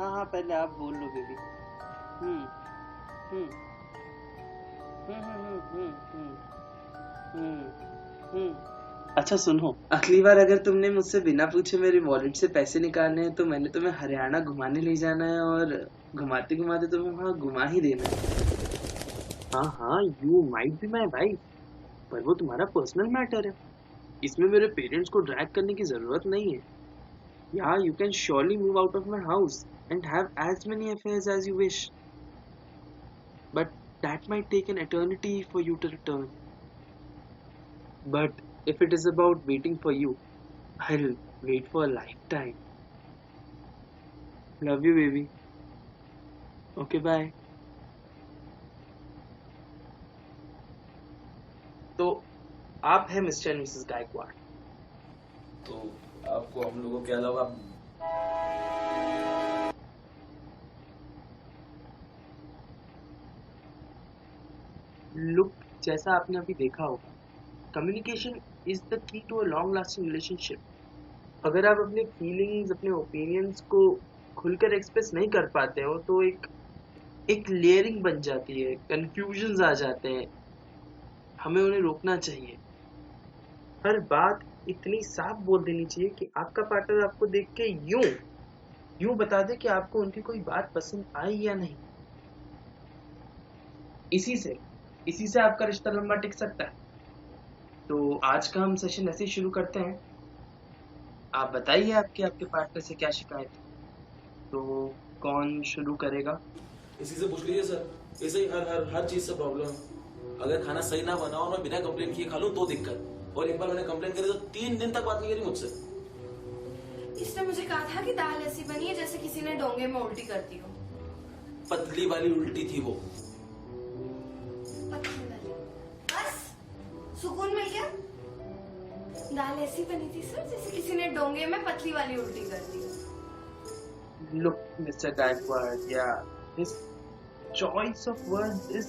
हाँ हाँ, पहले आप बोल लो बेबी। हम्म हम्म हम्म हम्म हम्म हम्म हम्म। अच्छा सुनो, अगली बार अगर तुमने मुझसे बिना पूछे मेरे वॉलेट से पैसे निकालने हैं तो मैंने तुम्हें हरियाणा घुमाने ले जाना है और घुमाते घुमाते तुम्हें वहां घुमा ही देना है। हाँ हाँ, you might be my wife, पर वो तुम्हारा पर्सनल मैटर है। इसमें मेरे पेरेंट्स को ड्रैग करने की जरूरत नहीं है। या you can surely move out of my house and have as many affairs as you wish, but that might take an eternity for you to return. But if it is about waiting for you, I'll wait for a lifetime. Love you, baby. Okay, bye. तो आप हैं mister and Mrs Gaekwad. तो आपको हम लोगों के अलावा look, जैसा आपने अभी देखा होगा, communication is the key to a long lasting relationship. अगर आप अपने फीलिंग्स, अपने ओपिनियंस को खुलकर एक्सप्रेस नहीं कर पाते हो तो एक लेयरिंग बन जाती है, कंफ्यूजन्स आ जाते हैं। हमें उन्हें रोकना चाहिए। हर बात इतनी साफ बोल देनी चाहिए कि आपका पार्टनर आपको देख के यूं बता दे कि आपको उनकी कोई बात पसंद आई या नहीं। इसी से आपका रिश्ता लंबा टिक सकता है। तो आज का हम सेशन ऐसे ही शुरू करते हैं। आप बताइए आपके पार्टनर से क्या शिकायत है। तो कौन शुरू करेगा? इसी से पूछ लीजिए सर। ऐसे ही हर चीज से प्रॉब्लम। अगर खाना सही ना बना और मैं बिना कंप्लेन किए खा लूं तो दिक्कत, और एक बार मैंने कंप्लेन करी तो 3 दिन तक बात नहीं करी मुझसे। इसने मुझे कहा था कि दाल ऐसी बनी है जैसे किसी ने डोंगे में उल्टी कर दी हो। पतली वाली उल्टी थी वो। पतली वाली, बस सुकून मिल गया। दाल ऐसी बनी थी सर जैसे किसी ने डोंगे में पतली वाली उल्टी कर दी। Look, Mr. Gaikwad, yeah, his choice of words is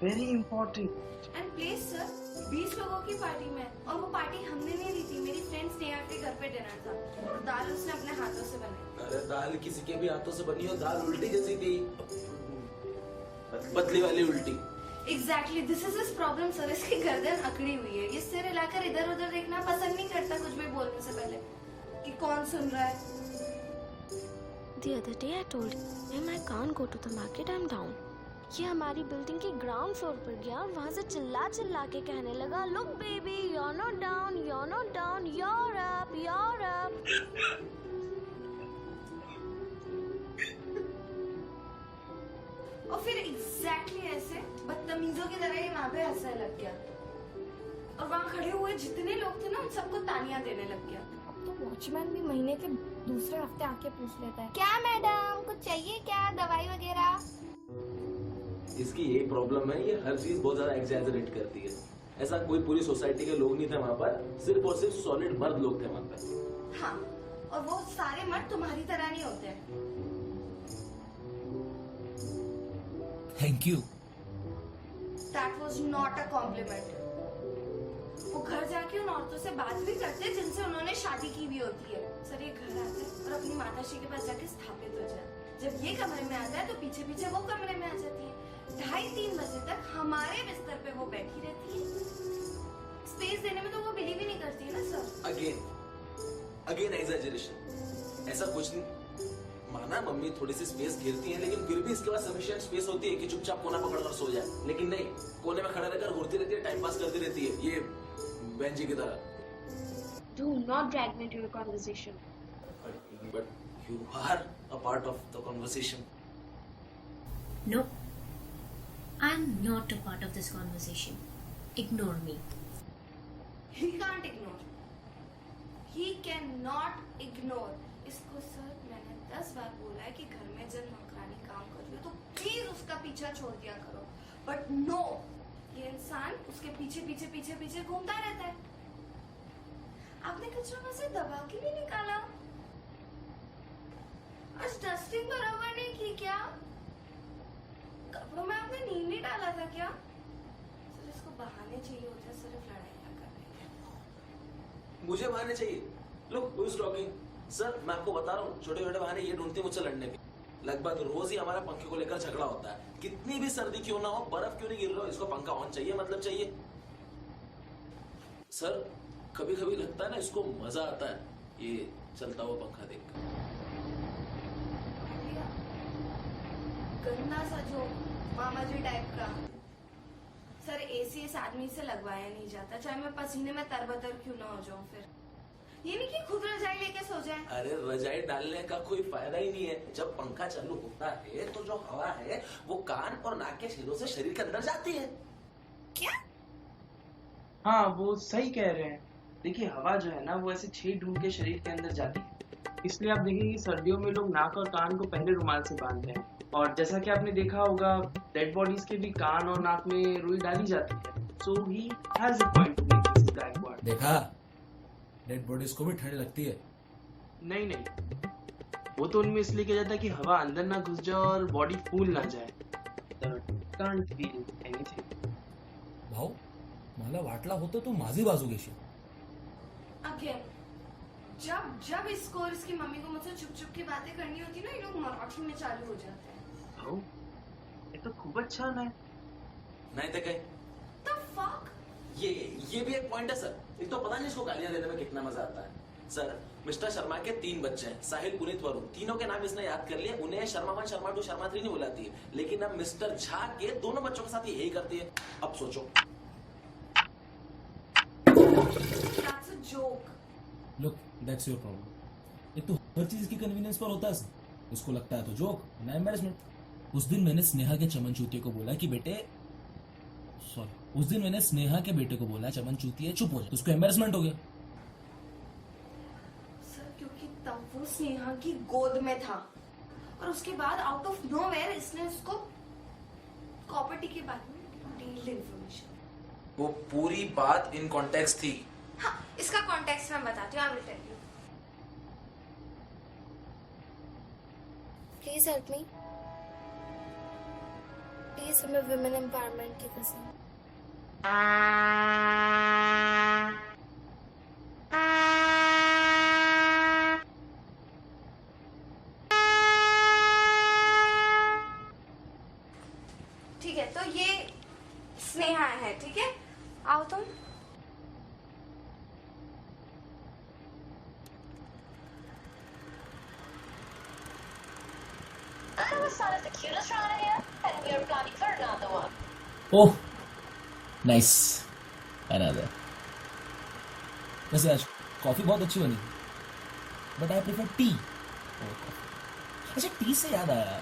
very important. And please sir, 20 लोगों की पार्टी में, और वो पार्टी हमने नहीं दी थी, मेरी फ्रेंड स्नेहा के घर पे डिनर था, और दाल उसने अपने हाथों से बनाई। अरे दाल किसी के भी हाथों से बनी हो, दाल उल्टी जैसी थी, पतली वाली उल्टी। Exactly, this is his problem sir. इसकी गर्दन अकड़ी हुई है, ये सिर हिलाकर इधर उधर देखना पसंद नहीं करता कुछ भी बोलने से पहले कि कौन सुन रहा है। The other day I told him I can't go to the market, I'm down. ये हमारी बिल्डिंग के ग्राउंड फ्लोर पर गया और वहाँ से चिल्ला के कहने लगा, Look baby, you're not down, you're not down, you're up, you're up. और फिर एग्जैक्टली ऐसे बदतमीजों की तरह ही वहाँ पे हंसने लग गया, और वहाँ खड़े हुए जितने लोग थे ना उन सबको तालियां देने लग गया। तो वॉचमैन भी महीने के दूसरे हफ्ते आके पूछ लेता है, क्या मैडम कुछ चाहिए क्या, दवाई वगैरह। इसकी यही प्रॉब्लम है, ये हर चीज बहुत ज्यादा एग्जैजरेट करती है। ऐसा कोई पूरी सोसाइटी के लोग नहीं थे वहाँ पर, सिर्फ और सिर्फ सॉलिड मर्द लोग थे वहाँ पर। हाँ, और वो सारे मर्द तुम्हारी तरह नहीं होते हैं। Thank you. That was not a compliment. वो घर जाके उन औरतों से बात भी करते हैं जिनसे उन्होंने शादी की भी होती है। सर ये घर आते हैं और अपनी माताश्री के पास जाके स्थापित हो जाए। जब ये कमरे में आता है तो पीछे पीछे वो कमरे में आ जाती है। 2:30-3 बजे तक हमारे बिस्तर पे वो बैठी रहती है। स्पेस देने में तो वो बिलीव ही नहीं करती है ना सर। Again exaggeration. ऐसा कुछ नहीं, माना मम्मी थोड़ी सी स्पेस घेरती है, लेकिन फिर भी इसके बाद सफिशिएंट स्पेस होती है कि चुपचाप कोना पकड़कर सो जाए। लेकिन नहीं, कोने में खड़ा रहकर घूरती रहती है, टाइम पास करती रहती है, ये बहन जी की तरह। Do not drag me into your conversation. But you are a part of the conversation. No, I'm not a part of this conversation. Ignore me. He can't ignore. He cannot ignore. इसको sir मैंने 10 बार बोला है कि घर में जब नौकरानी काम कर रही हो तो प्लीज उसका पीछा छोड़ दिया करो, बट नो, ये इंसान उसके पीछे घूमता रहता है। आपने कचरा में से दबा के नहीं निकाला? आज डस्टिंग बराबर नहीं की क्या? कपड़ों में आपने नींद नहीं डाला था क्या? सर इसको बहाने चाहिए होते हैं सिर्फ लड़ाइयाँ करने के। मुझे बहाने चाहिए? Look, who is talking? Sir मैं आपको बता रहा हूँ, छोटे छोटे बहाने ये ढूंढते मुझसे लड़ने के। लगभग रोज ही हमारा पंखे को लेकर झगड़ा होता है। कितनी भी सर्दी क्यों ना हो, बर्फ क्यों नहीं गिर रहा हो, इसको पंखा ऑन चाहिए, मतलब चाहिए। सर कभी कभी लगता है ना इसको मजा आता है ये चलता हुआ पंखा देखकर। गंदा सा जो मामा जी टाइप का। सर एसी इस आदमी से लगवाया नहीं जाता, चाहे मैं पसीने में तरबतर क्यों ना हो जाऊं। फिर ये नहीं कि खुद रजाई लेके सो जाए। अरे रजाई डालने का कोई फायदा ही नहीं है। जब पंखा चालू होता है तो जो हवा है वो कान और नाक के छेदों से शरीर के अंदर जाती है। क्या? हाँ वो सही कह रहे हैं। देखिए हवा जो है ना वो ऐसे छेद ढूंढ के शरीर के अंदर जाती है, इसलिए आप देखेंगे कि सर्दियों में लोग नाक और कान को पहले रुमाल से बांधते हैं। और जैसा कि आपने देखा होगा डेड बॉडीज के भी कान और नाक में रुई डाली जाती है। So he has a point to make this Gaikwad. देखा, डेड बॉडीज को भी ठंड लगती है। नहीं नहीं, वो तो उनमें इसलिए किया जाता है कि हवा अंदर ना घुस जाए और बॉडी फूल ना जाए। Can't feel anything. भाऊ मला वाटला होतं तू माझी बाजू घेशील. अगेन जब जब इसको और इसकी मम्मी को मुझसे चुप चुप की बातें करनी होती ना, ये लोग मराठी में चालू हो जाते हैं। भाऊ ये तो खूबच छान आहे. नहीं तो कहीं The fuck? ये भी एक पॉइंट है सर। एक तो पता नहीं इसको गालियां देने में कितना मजा आता है। सर मिस्टर शर्मा के 3 बच्चे हैं, साहिल, पुनीत, वरुण। तीनों के नाम इसने याद कर लिए। उन्हें शर्मा 1, शर्मा 2, शर्मा 3 नहीं बुलाती है, लेकिन अब मिस्टर झा के दोनों बच्चों के साथ यही करती है। अब सोचो। That's a joke. Look, that's your problem. एक तो हर चीज की कन्वीनियंस पर होता है. उसको लगता है तो जोक, ना एम्बैरेसमेंट. उस दिन मैंने स्नेहा के चमन चूतिए को बोला कि बेटे उस दिन मैंने स्नेहा के बेटे को बोला चमन चूतिए चुप हो जा, तो उसको एम्बैरेसमेंट हो गया. सर क्योंकि तब वो स्नेहा की गोद में था और उसके बाद आउट ऑफ नोवेयर इसने उसको प्रॉपर्टी के बारे में डिटेल्ड इंफॉर्मेशन। वो पूरी बात इन कॉन्टेक्स्ट थी। हाँ, इसका कॉन्टेक्स्ट मैं बताती हूँ, I will tell you. Please help me, please. हमें वुमेन एम्पावरमेंट की कसम। ठीक है, तो ये स्नेहा है, ठीक है? आओ तुम। I was thought of the cutest around here, and we are planning for another one. Oh nice, another. वैसे आज कॉफी बहुत अच्छी बनी, बट आई प्रेफर टी. अच्छा, टी से याद आया,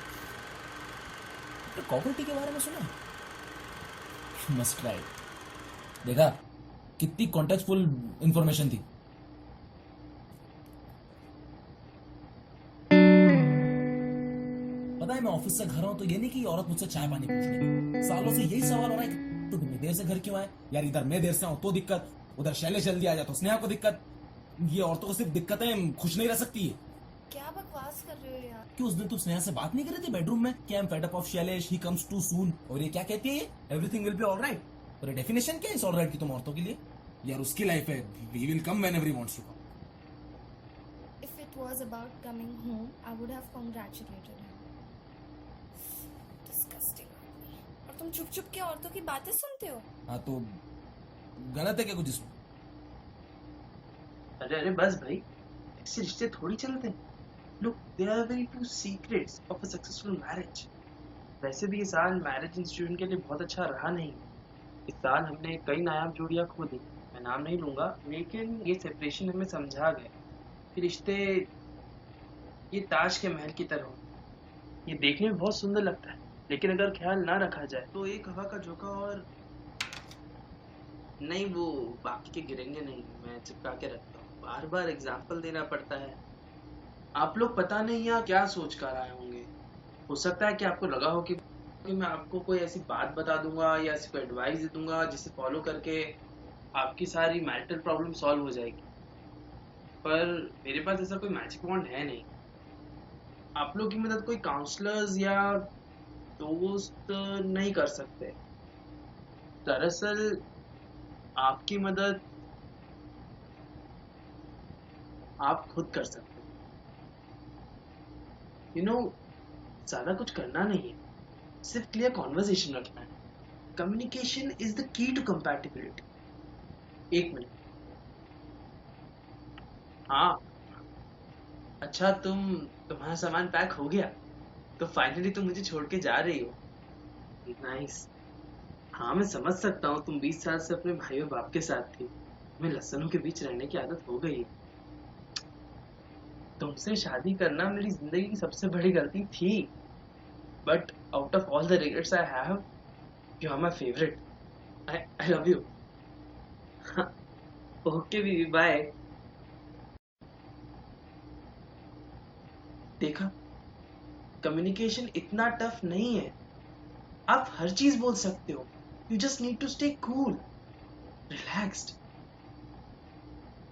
तो कॉफी टी के बारे में सुना? Must try. देखा कितनी कॉन्टेक्स्टफुल इंफॉर्मेशन थी. पता है मैं ऑफिस से घर आऊं तो ये नहीं कि औरत मुझसे चाय पानी पूछने. सालों से यही सवाल हो रहा है कि तो तुम देर से घर क्यों आए यार. इधर मैं देर से आऊं तो दिक्कत, उधर शैलेश जल्दी आ जाए तो स्नेहा को दिक्कत. ये औरतों को सिर्फ दिक्कतें खुश नहीं रह सकती है. क्या बकवास कर रहे हो यार? कि उस दिन तुम स्नेहा से बात नहीं कर रही थी बेडरूम में कि I am fed up of Shailesh, he comes too soon. और ये क्या कहती है, ये एवरीथिंग विल बी ऑलराइट. और ये डेफिनेशन क्या है इस ऑलराइट की तुम औरतों के लिए? यार उसकी लाइफ है, he will come whenever he wants to come. If it was about coming home, I would have congratulated him. Disgusting. और तुम चुप चुप के औरतों की बातें सुनते हो? हाँ तो गलत है क्या कुछ इसमें? अरे अरे बस भाई, ऐसे रिश्ते थोड़ी चलते हैं. Look, there are very few secrets of a successful marriage. वैसे भी ये साल मैरिज इंस्टीट्यूशन के लिए बहुत अच्छा रहा नहीं. इस साल हमने कई नायाब जोड़ियां खो दी. मैं नाम नहीं लूंगा, लेकिन ये सेपरेशन हमें समझा गया कि रिश्ते ये ताज के महल की तरह हो. ये देखने में बहुत सुंदर लगता है, लेकिन अगर ख्याल ना रखा जाए तो एक हवा का झोंका और नहीं, वो बाकी के गिरेंगे नहीं. मैं चिपका के रखता हूँ. बार बार एग्जाम्पल देना पड़ता है. आप लोग पता नहीं यहाँ क्या सोच कर आए होंगे. हो सकता है कि आपको लगा हो कि मैं आपको कोई ऐसी बात बता दूंगा या ऐसी कोई एडवाइस दे दूंगा जिसे फॉलो करके आपकी सारी मैरिटल प्रॉब्लम सॉल्व हो जाएगी. पर मेरे पास ऐसा कोई मैजिक वॉन्ड है नहीं. आप लोग की मदद कोई काउंसलर्स या दोस्त नहीं कर सकते. दरअसल आपकी मदद आप खुद कर सकते. यू नो, ज्यादा कुछ करना नहीं है, सिर्फ क्लियर कॉन्वर्सेशन रखना है. Communication is the key to compatibility. 1 minute. हाँ, अच्छा तुम्हारा सामान पैक हो गया, तो फाइनली तुम मुझे छोड़ के जा रही हो. नाइस. हाँ, मैं समझ सकता हूँ, तुम 20 साल से अपने भाई और बाप के साथ थी. तुम्हें लहसनों के बीच रहने की आदत हो गई है. तुमसे शादी करना मेरी जिंदगी की सबसे बड़ी गलती थी. But out of all the regrets I have, you are my favourite. I love you. Okay बीबी, बाय. देखा, कम्युनिकेशन इतना टफ नहीं है. आप हर चीज बोल सकते हो. You just need to stay cool, relaxed.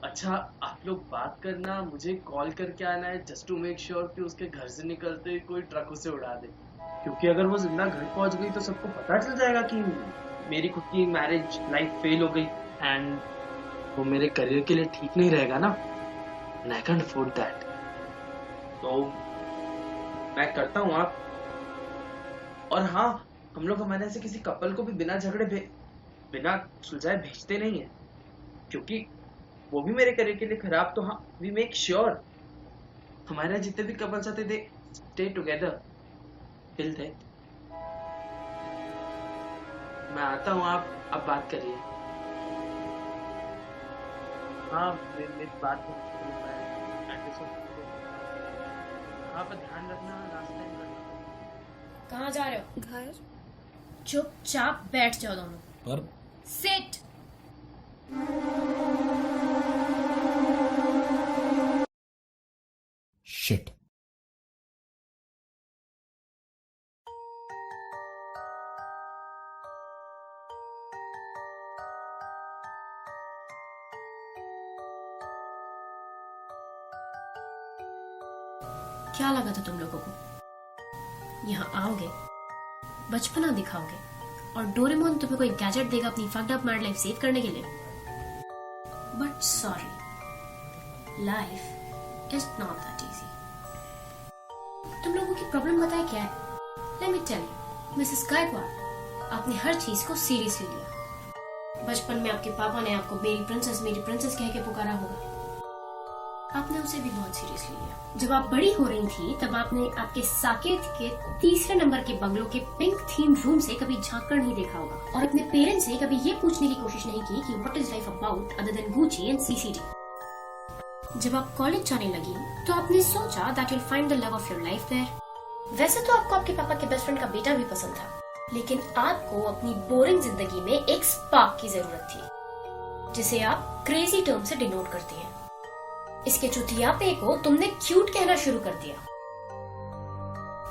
अच्छा, आप लोग बात करना, मुझे कॉल करके आना है जस्ट टू मेक श्योर कि उसके घर से निकलते ही कोई ट्रक उसे उड़ा दे. क्योंकि अगर वो जिंदा घर पहुंच गई तो सबको पता चल जाएगा कि मेरी खुद की मैरिज लाइफ फेल हो गई, एंड वो मेरे करियर के लिए ठीक नहीं रहेगा ना. And I can't afford that. तो मैं करता हूँ आप. और हाँ, हम लोग हमारे से किसी कपल को भी बिना झगड़े बिना सुलझाए भेजते नहीं है, क्योंकि वो भी मेरे करियर के लिए खराब. तो हाँ, वी मेक श्योर हमारे जितने भी कपल्स आते थे स्टे टुगेदर टिल डेथ. मैं आता हूँ, आप बात करिए. हाँ, मेरी बात हाँ, पर ध्यान रखना, लास्ट टाइम करना. कहाँ जा रहे हो? घर. चुपचाप बैठ जाओ दोनों. पर सिट. शिट. क्या लगा था तुम लोगों को? यहाँ आओगे, बचपना दिखाओगे और डोरेमोन तुम्हें कोई गैजेट देगा अपनी fucked up mad life save करने के लिए. But sorry, life is not that easy. तुम लोगों की प्रॉब्लम बताए क्या है? Let me tell you, Mrs Gaikwad, आपने हर चीज को सीरियसली लिया. बचपन में आपके पापा ने आपको मेरी प्रिंसेस कह के पुकारा होगा. आपने उसे भी बहुत सीरियसली लिया. जब आप बड़ी हो रही थी तब आपने आपके साकेत के 3रे नंबर के बंगलों के पिंक थीम रूम से कभी झांक कर नहीं देखा होगा, और अपने पेरेंट्स से कभी ये पूछने की कोशिश नहीं की कि what is life about other than Gucci and CCD. जब आप कॉलेज जाने लगी तो आपने सोचा that you'll find the love of your life there. वैसे तो आपको आपके पापा के बेस्ट फ्रेंड का बेटा भी पसंद था, लेकिन आपको अपनी बोरिंग जिंदगी में एक स्पार्क की जरूरत थी, जिसे आप क्रेजी टर्म से डिनोट करती हैं. इसके चुतियापे को तुमने क्यूट कहना शुरू कर दिया.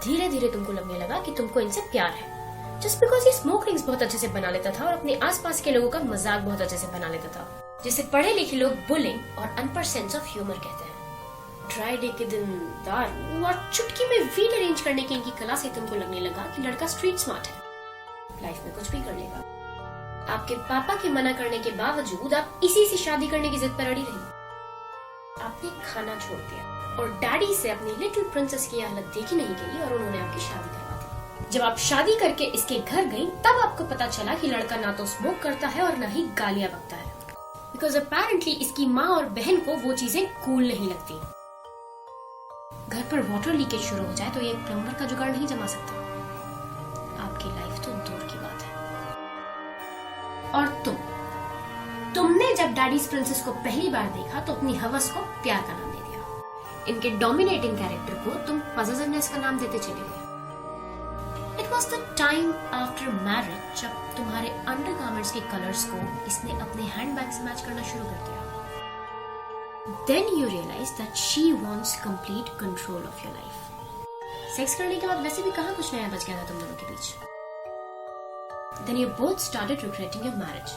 धीरे धीरे तुमको लगने लगा कि तुमको इनसे प्यार है, जस्ट बिकॉज ये स्मोक रिंग्स बहुत अच्छे से बना लेता था और अपने आसपास के लोगों का मजाक बहुत अच्छे से बना लेता था, जिसे पढ़े लिखे लोग बुलिंग और अनपढ़ सेंस ऑफ ह्यूमर कहते हैं. ड्राई डे के दिन दारू और चुटकी में वीड अरेंज करने की इनकी कला से तुमको लगने लगा कि लड़का स्ट्रीट स्मार्ट है, लाइफ में कुछ भी कर लेगा. आपके पापा के मना करने के बावजूद आप इसी से शादी करने की जिद पर अड़ी रही. आपने खाना छोड़ दिया और डैडी से अपनी लिटिल प्रिंसेस की हालत देखी नहीं गई और उन्होंने आपकी शादी करवा दी. जब आप शादी करके इसके घर गई तब आपको पता चला कि लड़का ना तो स्मोक करता है और ना ही गालियां बकता है, बिकॉज अपेरेंटली इसकी माँ और बहन को वो चीजें कूल नहीं लगती. घर पर वाटर लीकेज शुरू हो जाए तो ये प्लम्बर का जुगाड़ नहीं जमा सकता. आपकी लाइफ तो दूर की बात है. और तुमने जब डैडीज प्रिंसेस को पहली बार देखा तो अपनी हवस को प्यार का नाम दे दिया. इनके डोमिनेटिंग कैरेक्टर को तुम पजेसिवनेस का नाम देते चले गए. It was the time after marriage जब तुम्हारे अंडरगारमेंट्स के कलर्स को इसने अपने हैंडबैग से मैच करना शुरू कर दिया. Then you realise that she wants complete control of your life. Sex करने के बाद वैसे भी कहाँ कुछ नया बच गया था तुम दोनों के बीच. Then you both started regretting your marriage,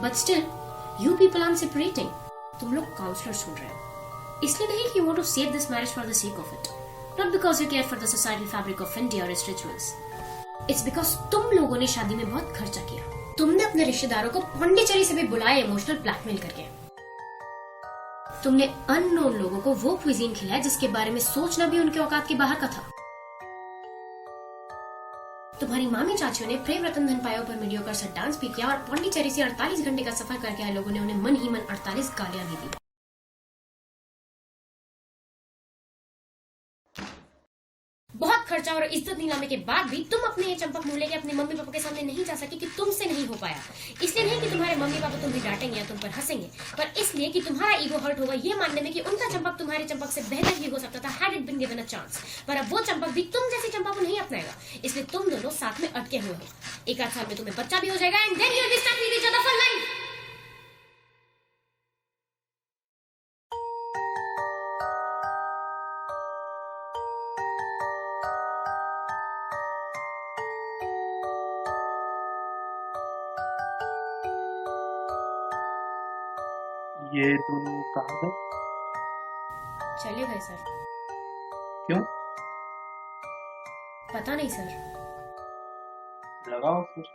but still You people aren't separating. तुम लोग काउंसलर सुन रहे हो, इसलिए नहीं कि you want to save this marriage for the sake of it, not because you care for the societal fabric of India or its rituals. It's because तुम लोगों ने शादी में बहुत खर्चा किया. तुमने अपने रिश्तेदारों को पौंडीचेरी से भी बुलाया इमोशनल ब्लैकमेल करके. तुमने अननोन लोगों को वो क्विजीन खिलाया जिसके बारे में सोचना भी उनके औकात के बाहर का था. तुम्हारी मामी चाचियों ने प्रेम रतन धन पायो पर मीडियोकर सा डांस भी किया और पौंडीचेरी से 48 घंटे का सफर करके आए लोगों ने उन्हें मन ही मन 48 गालियां भी दी। बहुत खर्चा और इज्जत नीलामे के बाद भी तुम अपने ये चंपक मुंह लेके अपने मम्मी पापा के सामने नहीं जा सके कि तुमसे नहीं हो पाया। इसलिए नहीं कि तुम्हारे मम्मी पापा तुम्हें डांटेंगे या तुम पर हंसेंगे, पर इसलिए कि तुम्हारा ईगो हर्ट होगा ये मानने में कि उनका चंपक तुम्हारे चंपक से बेहतर भी हो सकता था had it been given a chance। पर अब वो चंपक भी तुम जैसी चंपा को नहीं अपनाएगा, इसलिए तुम दोनों साथ में अटके हुए हो। एक आध साल में तुम्हें बच्चा भी हो जाएगा and then you'll be stuck with each other for life। ये दोनों कहाँ गए? चले गए सर। क्यों? पता नहीं सर। लगाओ फिर।